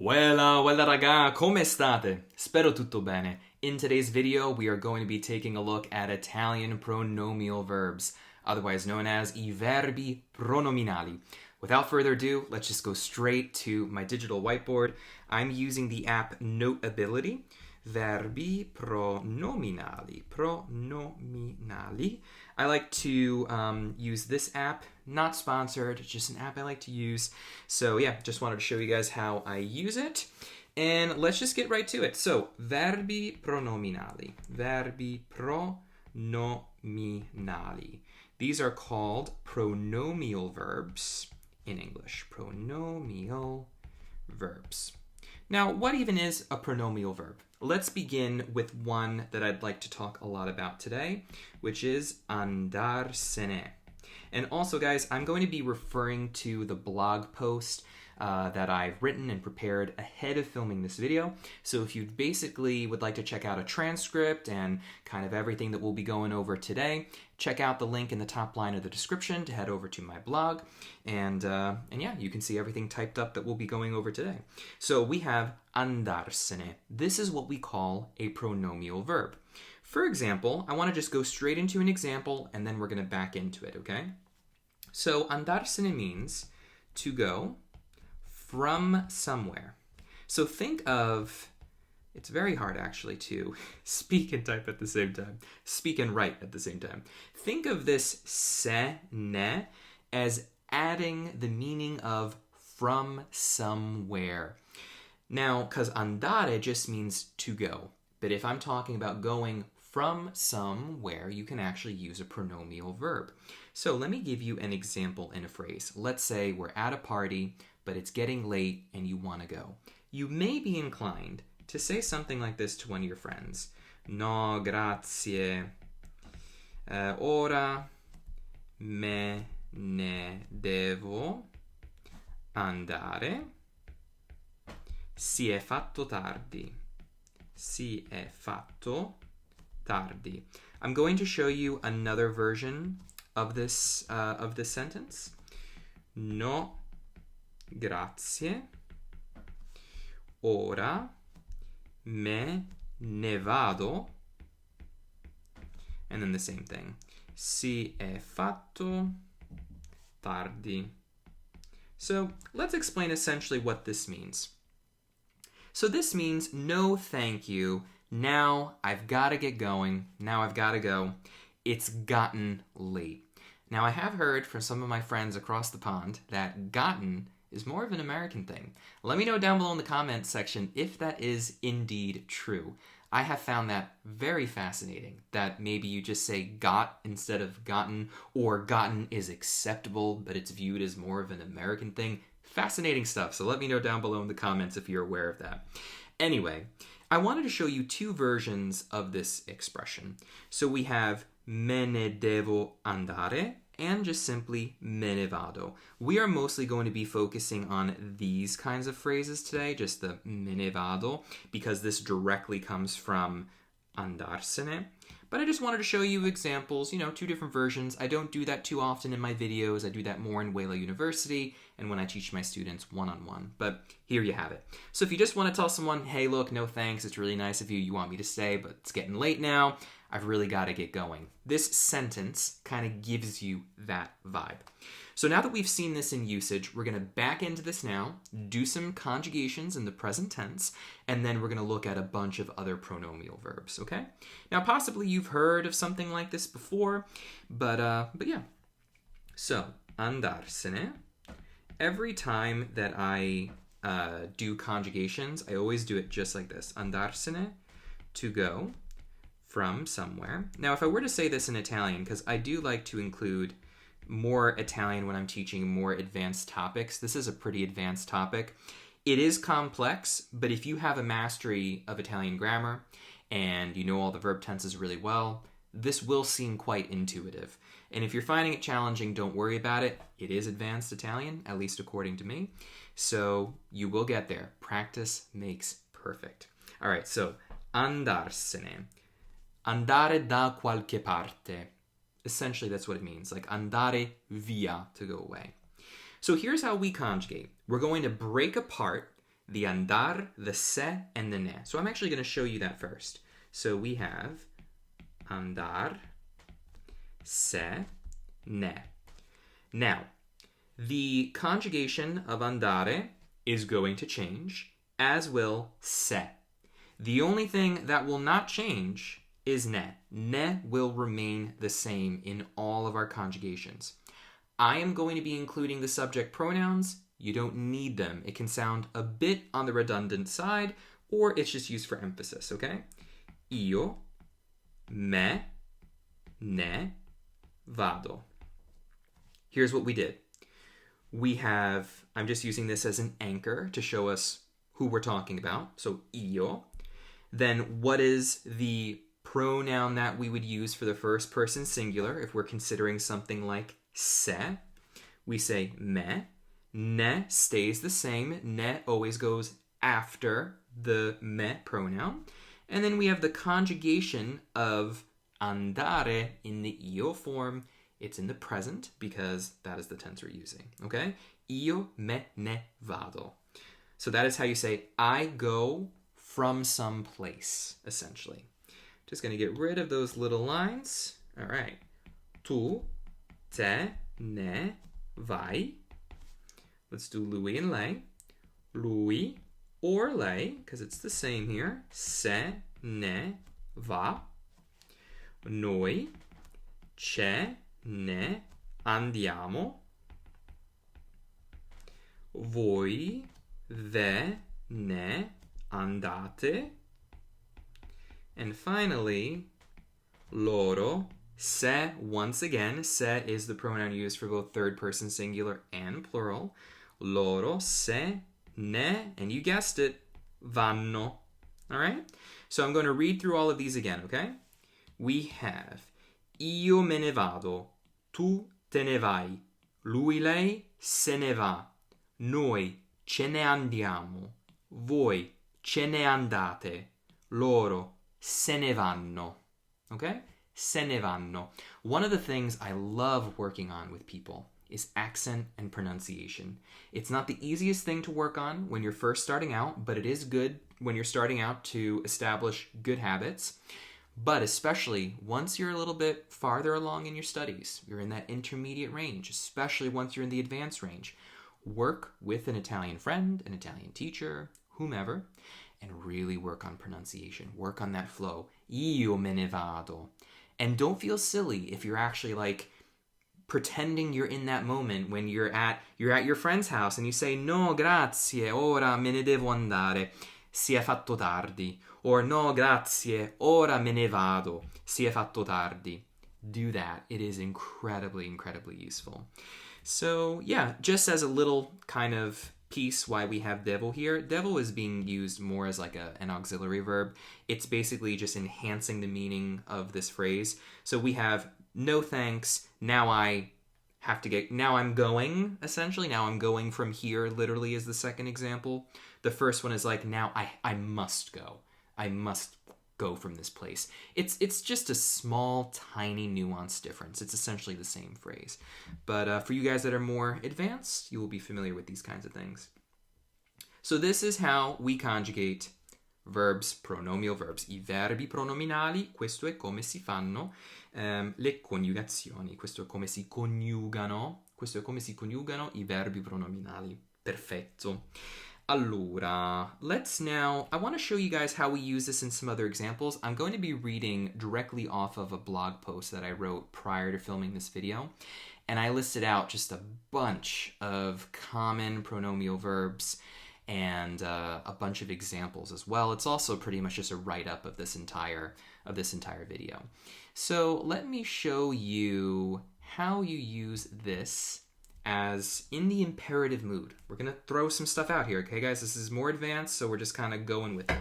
Weilà raga, come state? Spero tutto bene. In today's video, we are going to be taking a look at Italian pronominal verbs, otherwise known as I verbi pronominali. Without further ado, let's just go straight to my digital whiteboard. I'm using the app Notability. Verbi pronominali. I like to use this app, not sponsored, just an app I like to use. So yeah, just wanted to show you guys how I use it. And let's just get right to it. So, verbi pronominali. Verbi pronominali. These are called pronominal verbs in English. Pronominal verbs. Now, what even is a pronominal verb? Let's begin with one that I'd like to talk a lot about today, which is Andarsene. And also, guys, I'm going to be referring to the blog post that I've written and prepared ahead of filming this video. So if you basically would like to check out a transcript and kind of everything that we'll be going over today, check out the link in the top line of the description to head over to my blog. And yeah, you can see everything typed up that we'll be going over today. So we have andarsene. This is what we call a pronominal verb. For example, I want to just go straight into an example and then we're going to back into it, okay? So andarsene means to go from somewhere. So think of, it's very hard actually to speak and type at the same time, speak and write at the same time. Think of this se, ne, as adding the meaning of from somewhere. Now, because andare just means to go, but if I'm talking about going from somewhere, you can actually use a pronominal verb. So let me give you an example in a phrase. Let's say we're at a party, but it's getting late and you want to go. You may be inclined to say something like this to one of your friends. No, grazie. Ora me ne devo andare. Si è fatto tardi. Si è fatto tardi. I'm going to show you another version of this sentence. No, grazie. Ora me ne vado. And then the same thing. Si è fatto tardi. So let's explain essentially what this means. So this means no thank you. Now I've got to get going. Now I've got to go. It's gotten late. Now I have heard from some of my friends across the pond that gotten is more of an American thing. Let me know down below in the comments section if that is indeed true. I have found that very fascinating, that maybe you just say got instead of gotten, or gotten is acceptable, but it's viewed as more of an American thing. Fascinating stuff, so let me know down below in the comments if you're aware of that. Anyway, I wanted to show you two versions of this expression. So we have me ne devo andare and just simply me ne vado. We are mostly going to be focusing on these kinds of phrases today, just the me ne vado, because this directly comes from andarsene. But I just wanted to show you examples, two different versions. I don't do that too often in my videos. I do that more in Weilà University and when I teach my students one-on-one. But here you have it. So if you just want to tell someone, hey, look, no thanks, it's really nice of you, you want me to stay, but it's getting late now, I've really got to get going. This sentence kind of gives you that vibe. So now that we've seen this in usage, we're going to back into this now, do some conjugations in the present tense, and then we're going to look at a bunch of other pronominal verbs, okay? Now, possibly you've heard of something like this before, but yeah. So, andarsene. Every time that I do conjugations, I always do it just like this. Andarsene, to go from somewhere. Now, if I were to say this in Italian, because I do like to include more Italian when I'm teaching more advanced topics. This is a pretty advanced topic. It is complex, but if you have a mastery of Italian grammar and you know all the verb tenses really well, this will seem quite intuitive. And if you're finding it challenging, don't worry about it. It is advanced Italian, at least according to me. So you will get there. Practice makes perfect. All right, so andarsene. Andare da qualche parte. Essentially, that's what it means, like andare via, to go away. So here's how we conjugate. We're going to break apart the andar, the se, and the ne. So I'm actually going to show you that first. So we have andar, se, ne. Now, the conjugation of andare is going to change, as will se. The only thing that will not change is ne. Ne will remain the same in all of our conjugations. I am going to be including the subject pronouns. You don't need them. It can sound a bit on the redundant side, or it's just used for emphasis, okay? Io, me, ne, vado. Here's what we did. We have, I'm just using this as an anchor to show us who we're talking about. So io. Then what is the pronoun that we would use for the first person singular if we're considering something like se? We say me. Ne stays the same. Ne always goes after the me pronoun. And then we have the conjugation of andare in the io form. It's in the present because that is the tense we're using, okay? Io me ne vado. So that is how you say, I go from some place, essentially. Just going to get rid of those little lines. All right. Tu, te, ne, vai. Let's do lui and lei. Lui or lei, because it's the same here. Se, ne, va. Noi, ce, ne, andiamo. Voi, ve, ne, andate. And finally, loro, se, once again, se is the pronoun used for both third person singular and plural. Loro, se, ne, and you guessed it, vanno. All right? So I'm going to read through all of these again, okay? We have io me ne vado, tu te ne vai, lui lei se ne va, noi ce ne andiamo, voi ce ne andate, loro se ne vanno. Okay? Se ne vanno. One of the things I love working on with people is accent and pronunciation. It's not the easiest thing to work on when you're first starting out, but it is good when you're starting out to establish good habits. But especially once you're a little bit farther along in your studies, you're in that intermediate range, especially once you're in the advanced range, work with an Italian friend, an Italian teacher, whomever, and really work on pronunciation. Work on that flow. Io me ne vado. And don't feel silly if you're actually like pretending you're in that moment when you're at your friend's house and you say, no, grazie, ora me ne devo andare, si è fatto tardi. Or, no, grazie, ora me ne vado, si è fatto tardi. Do that. It is incredibly, incredibly useful. So, yeah, just as a little kind of piece why we have devo here, devo is being used more as like an auxiliary verb. It's basically just enhancing the meaning of this phrase. So we have no thanks, now I'm going, essentially. Now I'm going from here, literally, is the second example. The first one is like, now I must go. I must go from this place. It's just a small, tiny, nuanced difference. It's essentially the same phrase. But for you guys that are more advanced, you will be familiar with these kinds of things. So this is how we conjugate verbs, pronominal verbs. I verbi pronominali, questo è come si fanno le coniugazioni. Questo è come si coniugano. Questo è come si coniugano i verbi pronominali. Perfetto. Allora, I want to show you guys how we use this in some other examples. I'm going to be reading directly off of a blog post that I wrote prior to filming this video. And I listed out just a bunch of common pronominal verbs and a bunch of examples as well. It's also pretty much just a write-up of this entire video. So let me show you how you use this as in the imperative mood. We're going to throw some stuff out here, okay, guys? This is more advanced, so we're just kind of going with it.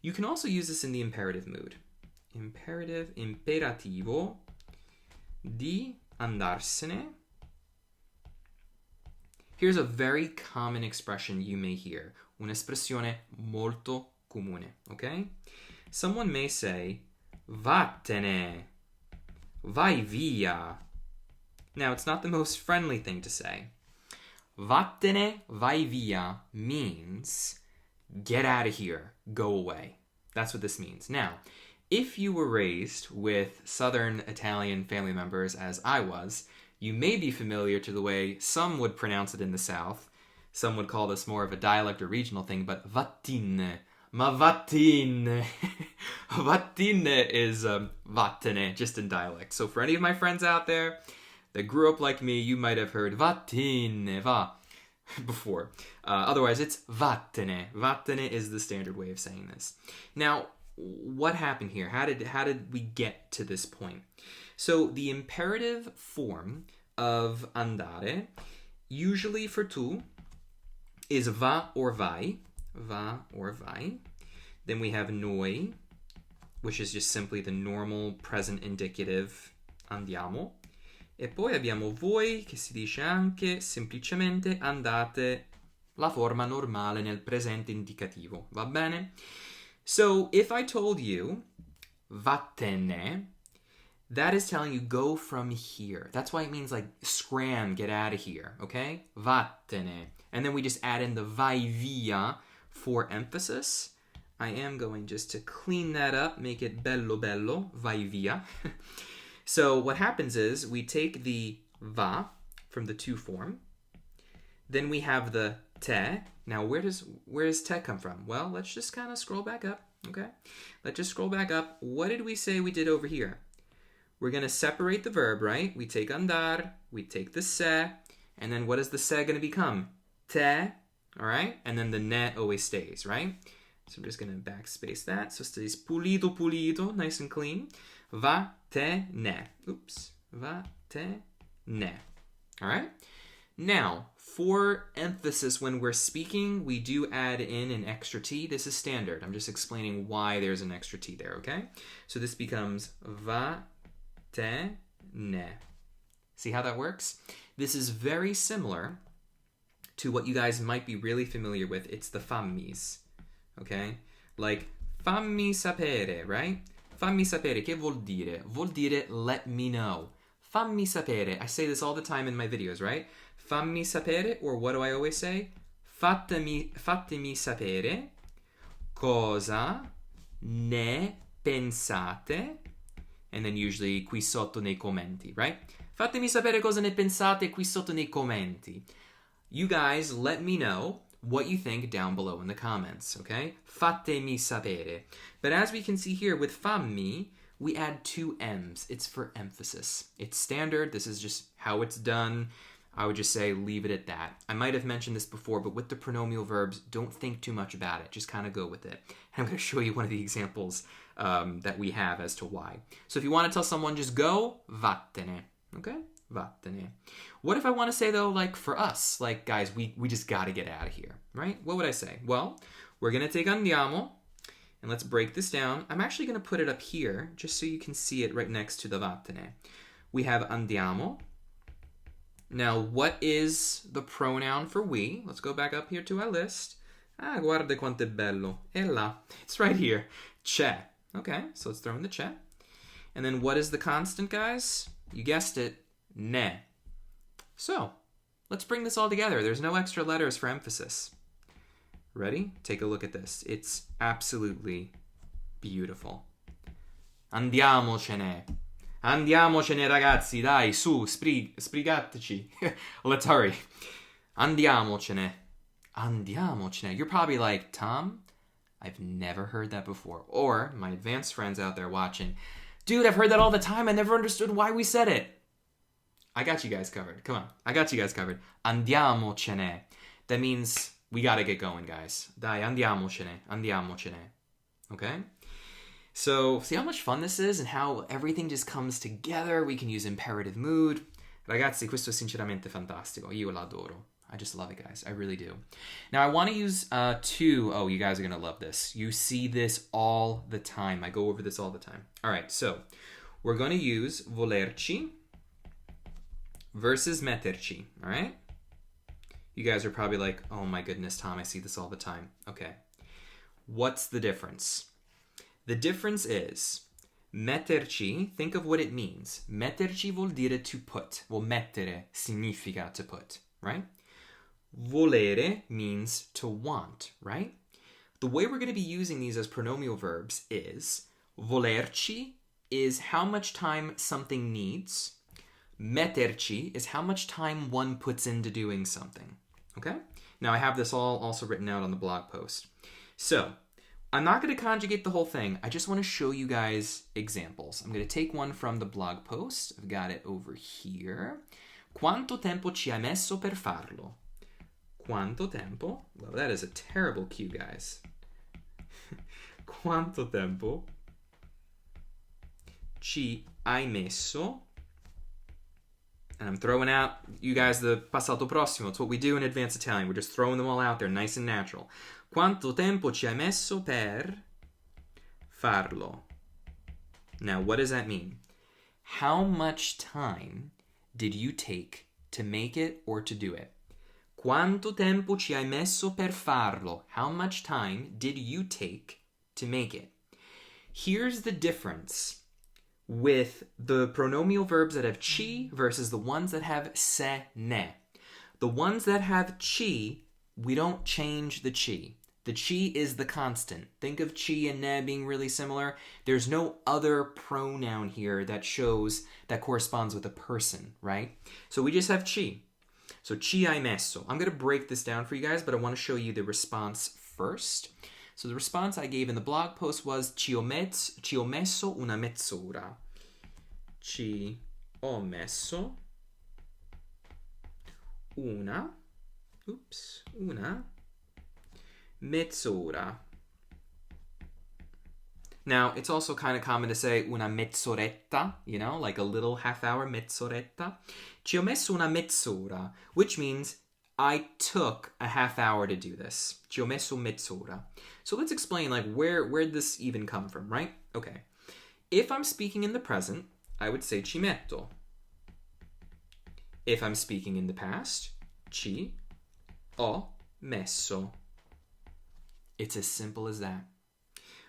You can also use this in the imperative mood. Imperativo di andarsene. Here's a very common expression you may hear. Un'espressione molto comune, okay? Someone may say, vattene, vai via. Now, it's not the most friendly thing to say. Vattene, vai via means get out of here, go away. That's what this means. Now, if you were raised with Southern Italian family members, as I was, you may be familiar to the way some would pronounce it in the South. Some would call this more of a dialect or regional thing, but vattine. Ma vattine. Vattine is vattene, just in dialect. So for any of my friends out there that grew up like me, you might have heard vattine, va, before. Otherwise, it's vattene. Vattene is the standard way of saying this. Now, what happened here? How did we get to this point? So the imperative form of andare, usually for tu, is va or vai. Va or vai. Then we have noi, which is just simply the normal present indicative andiamo. E poi abbiamo voi, che si dice anche semplicemente andate, la forma normale nel presente indicativo. Va bene? So if I told you vattene, that is telling you go from here. That's why it means like scram, get out of here, okay? Vattene. And then we just add in the vai via for emphasis. I am going just to clean that up, make it bello bello, vai via. So what happens is we take the va from the tu form. Then we have the te. Now where does te come from? Well, let's just kind of scroll back up, okay? Let's just scroll back up. What did we say we did over here? We're going to separate the verb, right? We take andar, we take the se, and then what is the se going to become? Te, all right? And then the ne always stays, right? So I'm just going to backspace that. So it stays pulito, pulito, nice and clean. Va, te, ne. Oops. Va, te, ne. All right? Now, for emphasis when we're speaking, we do add in an extra T. This is standard. I'm just explaining why there's an extra T there, okay? So this becomes va, te, ne. See how that works? This is very similar to what you guys might be really familiar with. It's the fammis, okay? Like, fammi sapere, right? Fammi sapere, che vuol dire? Vuol dire let me know. Fammi sapere. I say this all the time in my videos, right? Fammi sapere, or what do I always say? Fatemi sapere cosa ne pensate, and then usually qui sotto nei commenti, right? Fatemi sapere cosa ne pensate qui sotto nei commenti. You guys let me know what you think down below in the comments, okay? Fatemi sapere. But as we can see here with fammi, we add two M's. It's for emphasis. It's standard. This is just how it's done. I would just say leave it at that. I might have mentioned this before, but with the pronominal verbs, don't think too much about it. Just kind of go with it. And I'm going to show you one of the examples that we have as to why. So if you want to tell someone, just go, vattene, okay? Vattene. What if I want to say, though, like for us, like, guys, we just got to get out of here, right? What would I say? Well, we're going to take andiamo, and let's break this down. I'm actually going to put it up here, just so you can see it right next to the vattene. We have andiamo. Now, what is the pronoun for we? Let's go back up here to our list. Ah, guarda quanto è bello. È là. It's right here. C'è. Okay, so let's throw in the c'è. And then what is the constant, guys? You guessed it. Ne. So, let's bring this all together. There's no extra letters for emphasis. Ready? Take a look at this. It's absolutely beautiful. Andiamocene. Andiamocene, ragazzi. Dai, su, sbrigateci. Let's hurry. Andiamocene. Andiamocene. You're probably like, Tom, I've never heard that before. Or, my advanced friends out there watching, dude, I've heard that all the time. I never understood why we said it. I got you guys covered. Come on. I got you guys covered. Andiamocene. That means we got to get going, guys. Dai, andiamocene. Andiamocene. Okay? So, see how much fun this is and how everything just comes together. We can use imperative mood. Ragazzi, questo è sinceramente fantastico. Io l'adoro. I just love it, guys. I really do. Now, I want to use two. Oh, you guys are going to love this. You see this all the time. I go over this all the time. All right, so we're going to use volerci versus metterci, all right? You guys are probably like, oh my goodness, Tom, I see this all the time. Okay. What's the difference? The difference is metterci, think of what it means. Metterci vuol dire to put. Well, mettere significa to put, right? Volere means to want, right? the way we're going to be using these as pronominal verbs is volerci is how much time something needs. Metterci is how much time one puts into doing something. Okay? Now I have this all also written out on the blog post. So, I'm not going to conjugate the whole thing. I just want to show you guys examples. I'm going to take one from the blog post. I've got it over here. Quanto tempo ci hai messo per farlo? Quanto tempo? Well, that is a terrible cue, guys. Quanto tempo ci hai messo? And I'm throwing out, you guys, the passato prossimo. It's what we do in advanced Italian. We're just throwing them all out there, nice and natural. Quanto tempo ci hai messo per farlo? Now, what does that mean? How much time did you take to make it or to do it? Quanto tempo ci hai messo per farlo? How much time did you take to make it? Here's the difference with the pronominal verbs that have ci versus the ones that have se, ne. The ones that have ci, we don't change the ci. The ci is the constant. Think of ci and ne being really similar. There's no other pronoun here that corresponds with a person, right? So we just have ci. So ci hai messo. I'm going to break this down for you guys, but I want to show you the response first. So the response I gave in the blog post was ci ho messo una mezz'ora. Ci ho messo una mezz'ora. Now, it's also kind of common to say una mezz'oretta, you know, like a little half hour, mezz'oretta. Ci ho messo una mezz'ora, which means I took a half hour to do this. Ci ho messo mezz'ora. So let's explain like where'd this even come from, right? Okay. If I'm speaking in the present, I would say ci metto. If I'm speaking in the past, ci ho messo. It's as simple as that.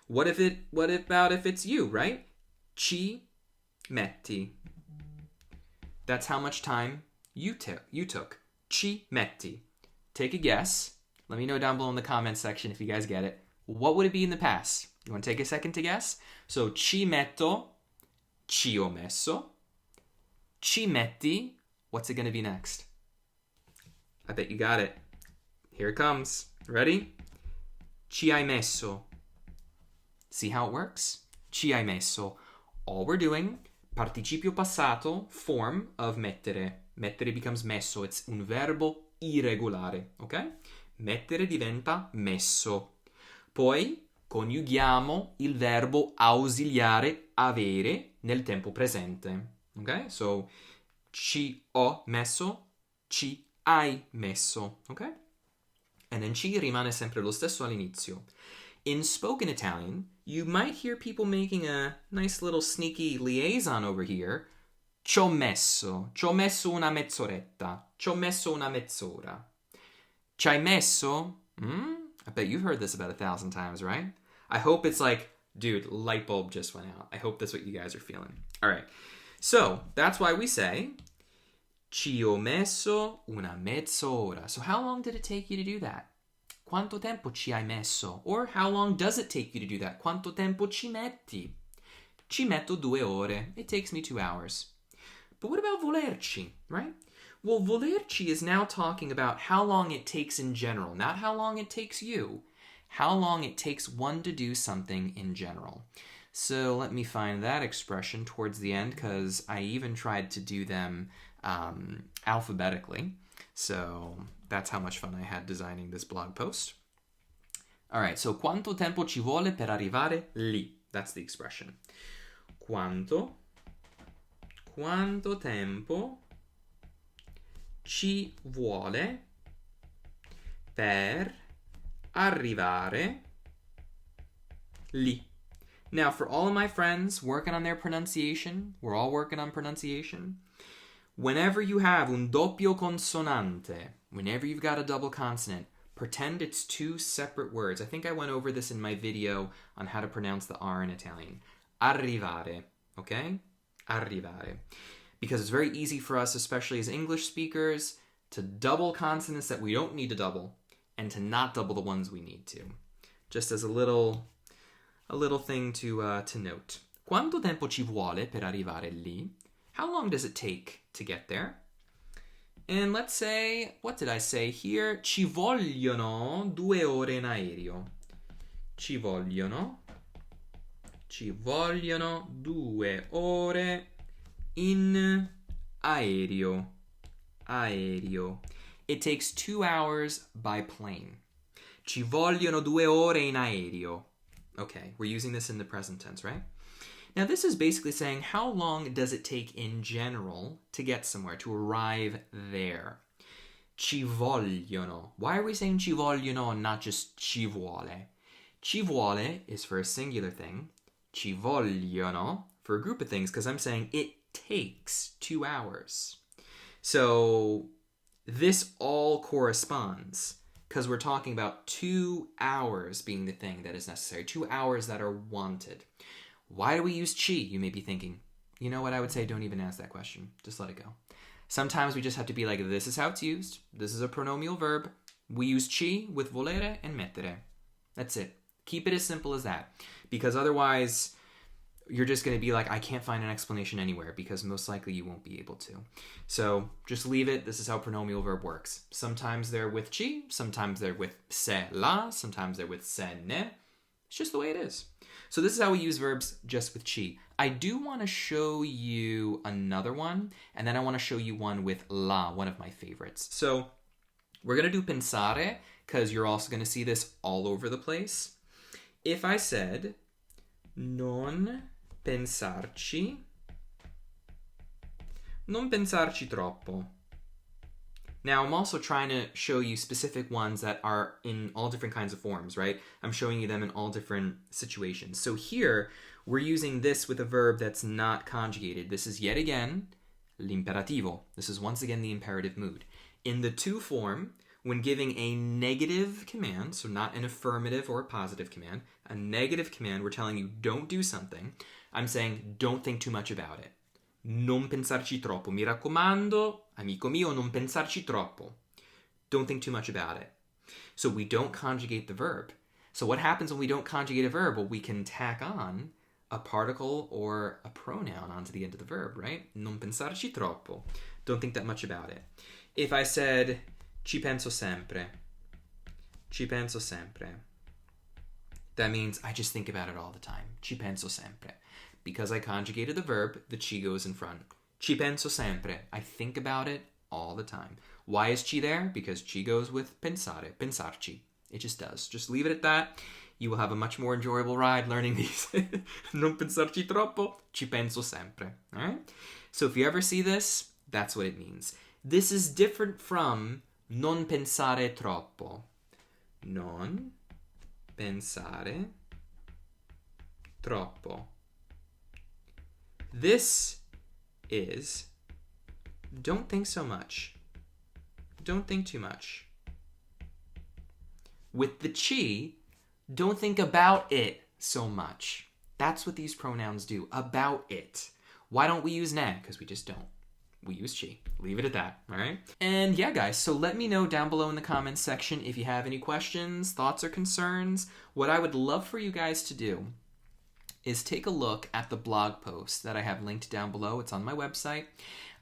What about if it's you, right? Ci metti. That's how much time you took. Ci metti. Take a guess. Let me know down below in the comments section if you guys get it. What would it be in the past? You want to take a second to guess? So, ci metto, ci ho messo. Ci metti, what's it going to be next? I bet you got it. Here it comes. Ready? Ci hai messo. See how it works? Ci hai messo. All we're doing, participio passato, form of mettere. Mettere becomes messo. It's un verbo irregolare, ok? Mettere diventa messo. Poi coniughiamo il verbo ausiliare avere nel tempo presente. Ok? So, ci ho messo, ci hai messo. Ok? And then ci rimane sempre lo stesso all'inizio. In spoken Italian, you might hear people making a nice little sneaky liaison over here. Ci ho messo una mezz'oretta. Ci ho messo una mezz'ora. Ci hai messo? I bet you've heard this about 1,000 times, right? I hope it's like, dude, light bulb just went out. I hope that's what you guys are feeling. All right. So that's why we say, ci ho messo una mezz'ora. So how long did it take you to do that? Quanto tempo ci hai messo? Or how long does it take you to do that? Quanto tempo ci metti? Ci metto 2 ore. It takes me 2 hours. But what about volerci, right? Well, volerci is now talking about how long it takes in general, not how long it takes you. How long it takes one to do something in general. So let me find that expression towards the end, because I even tried to do them alphabetically. So that's how much fun I had designing this blog post. All right, so quanto tempo ci vuole per arrivare lì? That's the expression. Quanto tempo ci vuole per arrivare lì? Now, for all of my friends working on their pronunciation, we're all working on pronunciation. Whenever you have un doppio consonante, whenever you've got a double consonant, pretend it's 2 separate words. I think I went over this in my video on how to pronounce the R in Italian. Arrivare, okay? Arrivare. Because it's very easy for us, especially as English speakers, to double consonants that we don't need to double and to not double the ones we need to. just as a little thing to note. Quanto tempo ci vuole per arrivare lì? How long does it take to get there? And let's say, what did I say here? Ci vogliono 2 ore in aereo. Ci vogliono 2 ore in aereo. Aereo. It takes 2 hours by plane. Ci vogliono 2 ore in aereo. Okay, we're using this in the present tense, right? Now this is basically saying how long does it take in general to get somewhere, to arrive there. Ci vogliono. Why are we saying ci vogliono and not just ci vuole? Ci vuole is for a singular thing. Ci vogliono for a group of things, because I'm saying it takes 2 hours. So this all corresponds, because we're talking about 2 hours being the thing that is necessary, 2 hours that are wanted. Why do we use ci? You may be thinking, you know what, I would say don't even ask that question. Just let it go. Sometimes we just have to be like, this is how it's used. This is a pronominal verb. We use ci with volere and mettere. That's it. Keep it as simple as that. Because otherwise, you're just going to be like, I can't find an explanation anywhere, because most likely you won't be able to. So just leave it. This is how pronominal verb works. Sometimes they're with ci, sometimes they're with se la, sometimes they're with se ne. It's just the way it is. So this is how we use verbs just with ci. I do want to show you another one, and then I want to show you one with la, one of my favorites. So we're going to do pensare, because you're also going to see this all over the place. If I said, non pensarci troppo. Now, I'm also trying to show you specific ones that are in all different kinds of forms, right? I'm showing you them in all different situations. So here, we're using this with a verb that's not conjugated. This is yet again l'imperativo. This is once again the imperative mood. In the to form, when giving a negative command, so not an affirmative or a positive command, a negative command, we're telling you don't do something. I'm saying don't think too much about it. Non pensarci troppo. Mi raccomando, amico mio, non pensarci troppo. Don't think too much about it. So we don't conjugate the verb. So what happens when we don't conjugate a verb? Well, we can tack on a particle or a pronoun onto the end of the verb, right? Non pensarci troppo. Don't think that much about it. If I said, ci penso sempre. Ci penso sempre. That means I just think about it all the time. Ci penso sempre. Because I conjugated the verb, the ci goes in front. Ci penso sempre. I think about it all the time. Why is ci there? Because ci goes with pensare, pensarci. It just does. Just leave it at that. You will have a much more enjoyable ride learning these. Non pensarci troppo, ci penso sempre. All right? So if you ever see this, that's what it means. This is different from non pensare troppo. Non pensare troppo. This is don't think so much. Don't think too much. With the ci, don't think about it so much. That's what these pronouns do, about it. Why don't we use ne? Because we just don't. We use ci. Leave it at that, all right? And yeah, guys, so let me know down below in the comments section if you have any questions, thoughts, or concerns. What I would love for you guys to do is take a look at the blog post that I have linked down below. It's on my website.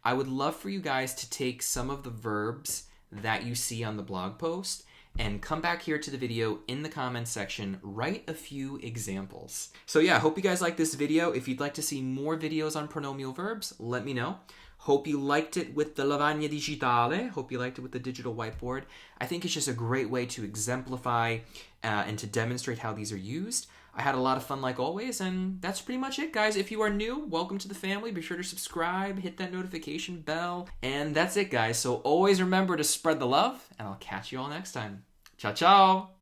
I would love for you guys to take some of the verbs that you see on the blog post and come back here to the video in the comments section, write a few examples. So yeah, I hope you guys like this video. If you'd like to see more videos on pronominal verbs, let me know. Hope you liked it with the lavagna digitale. Hope you liked it with the digital whiteboard. I think it's just a great way to exemplify and to demonstrate how these are used. I had a lot of fun like always, and that's pretty much it, guys. If you are new, welcome to the family. Be sure to subscribe, hit that notification bell, and that's it, guys. So always remember to spread the love, and I'll catch you all next time. Ciao, ciao!